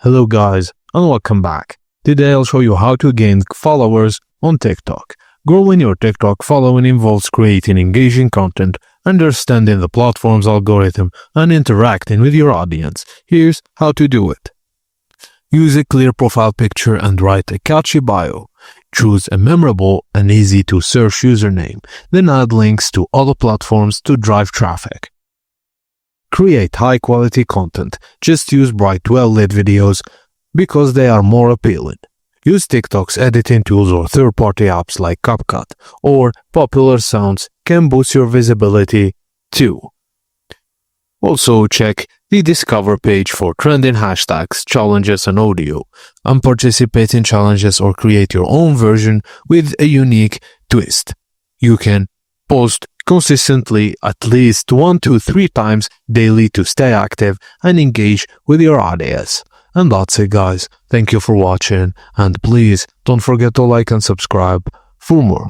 Hello guys, and welcome back. Today I'll show you how to gain followers on TikTok. Growing your TikTok following involves creating engaging content, understanding the platform's algorithm, and interacting with your audience. Here's how to do it. Use a clear profile picture and write a catchy bio. Choose a memorable and easy to search username, then add links to other platforms to drive traffic. Create high-quality content. Just use bright, well-lit videos because they are more appealing. Use TikTok's editing tools or third-party apps like CapCut or popular sounds can boost your visibility too. Also check the Discover page for trending hashtags, challenges, and audio, and participate in challenges or create your own version with a unique twist. You can post consistently at least 1 to 3 times daily to stay active and engage with your audience. And that's it guys, thank you for watching and please don't forget to like and subscribe for more.